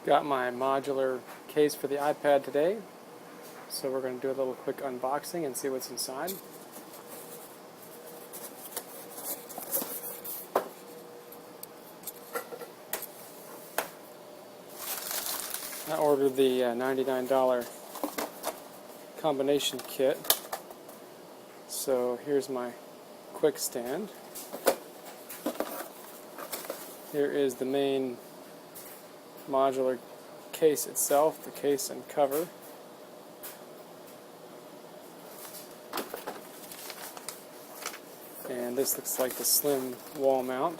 Got my modular case for the iPad today, so we're going to do a little quick unboxing and see what's inside. I ordered the $99 combination kit, so here's my quick stand. Here is the main modular case itself, the case and cover. And this looks like the slim wall mount.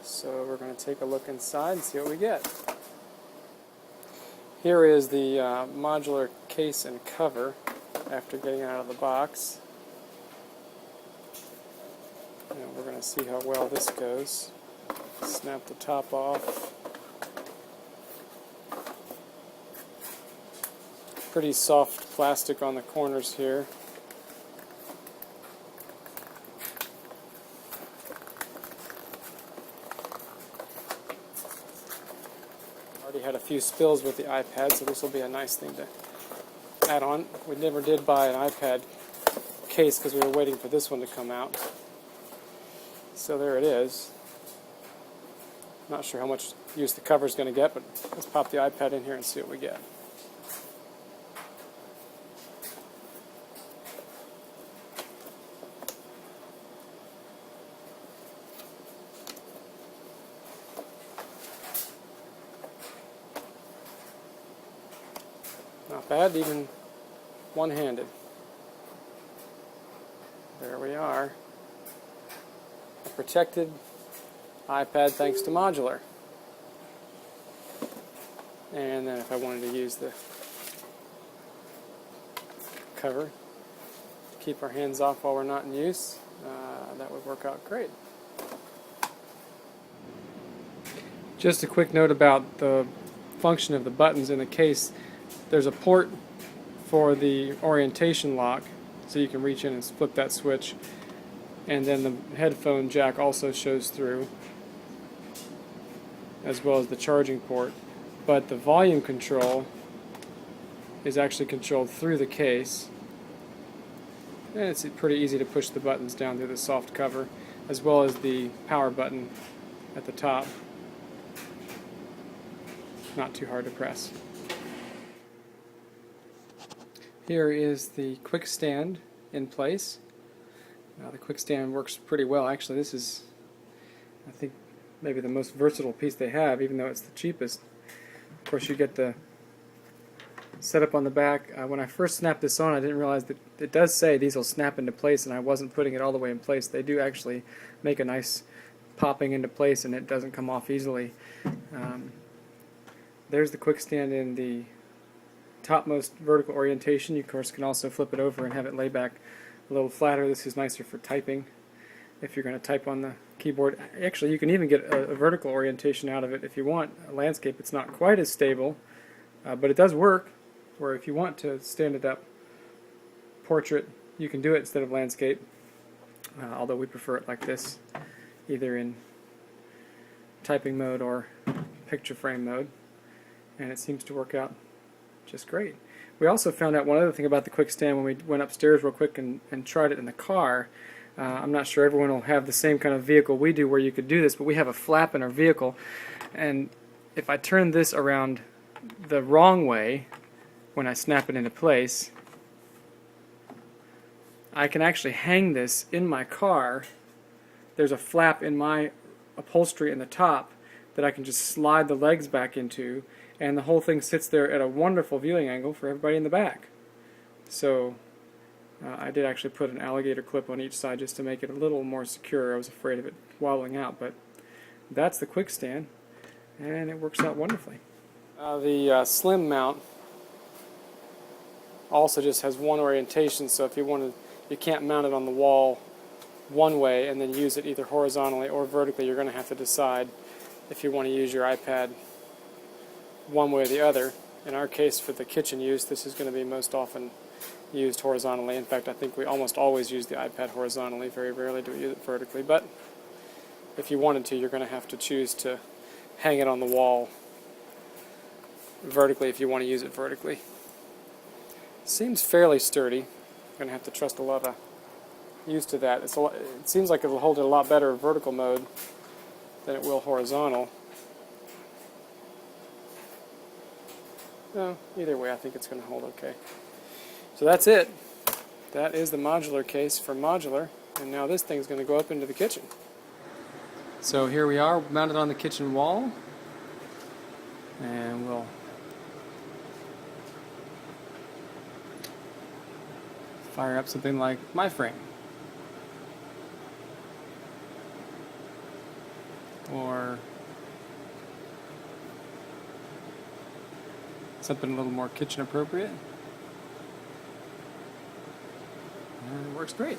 So we're going to take a look inside and see what we get. Here is the modular case and cover after getting it out of the box. And we're going to see how well this goes. Snap the top off. Pretty soft plastic on the corners here. Already had a few spills with the iPad, so this will be a nice thing to add on. We never did buy an iPad case because we were waiting for this one to come out. So there it is. Not sure how much use the cover is going to get, but let's pop the iPad in here and see what we get. Not bad, even one-handed. There we are. A protected iPad thanks to Modulr. And then if I wanted to use the cover to keep our hands off while we're not in use, that would work out great. Just a quick note about the function of the buttons in the case. There's a port for the orientation lock, so you can reach in and flip that switch, and then the headphone jack also shows through, as well as the charging port. But the volume control is actually controlled through the case, and it's pretty easy to push the buttons down through the soft cover, as well as the power button at the top. Not too hard to press. Here is the quick stand in place. The quick stand works pretty well. Actually, this is, I think, maybe the most versatile piece they have, even though it's the cheapest. Of course, you get the setup on the back. When I first snapped this on, I didn't realize that it does say these will snap into place, and I wasn't putting it all the way in place. They do actually make a nice popping into place, and it doesn't come off easily. There's the quick stand in the topmost vertical orientation. You of course can also flip it over and have it lay back a little flatter. This is nicer for typing if you're going to type on the keyboard. Actually, you can even get a vertical orientation out of it if you want. A landscape, it's not quite as stable, but it does work, where if you want to stand it up portrait, you can do it instead of landscape, although we prefer it like this, either in typing mode or picture frame mode, and it seems to work out just great. We also found out one other thing about the quick stand when we went upstairs real quick and tried it in the car. I'm not sure everyone will have the same kind of vehicle we do where you could do this, but we have a flap in our vehicle, and if I turn this around the wrong way when I snap it into place, I can actually hang this in my car. There's a flap in my upholstery in the top that I can just slide the legs back into, and the whole thing sits there at a wonderful viewing angle for everybody in the back. So I did actually put an alligator clip on each side just to make it a little more secure. I was afraid of it wobbling out, but that's the quick stand, and it works out wonderfully. The slim mount also just has one orientation, so if you can't mount it on the wall one way and then use it either horizontally or vertically. You're going to have to decide if you want to use your iPad one way or the other. In our case, for the kitchen use, this is going to be most often used horizontally. In fact, I think we almost always use the iPad horizontally. Very rarely do we use it vertically. But if you wanted to, you're going to have to choose to hang it on the wall vertically if you want to use it vertically. Seems fairly sturdy. I'm going to have to trust a lot of use to that. It seems like it'll hold it a lot better in vertical mode than it will horizontal. No, either way, I think it's going to hold okay. So that's it. That is the Modulr case from Modulr, and now this thing's going to go up into the kitchen. So here we are, mounted on the kitchen wall, and we'll fire up something like my frame, or something a little more kitchen appropriate. And it works great.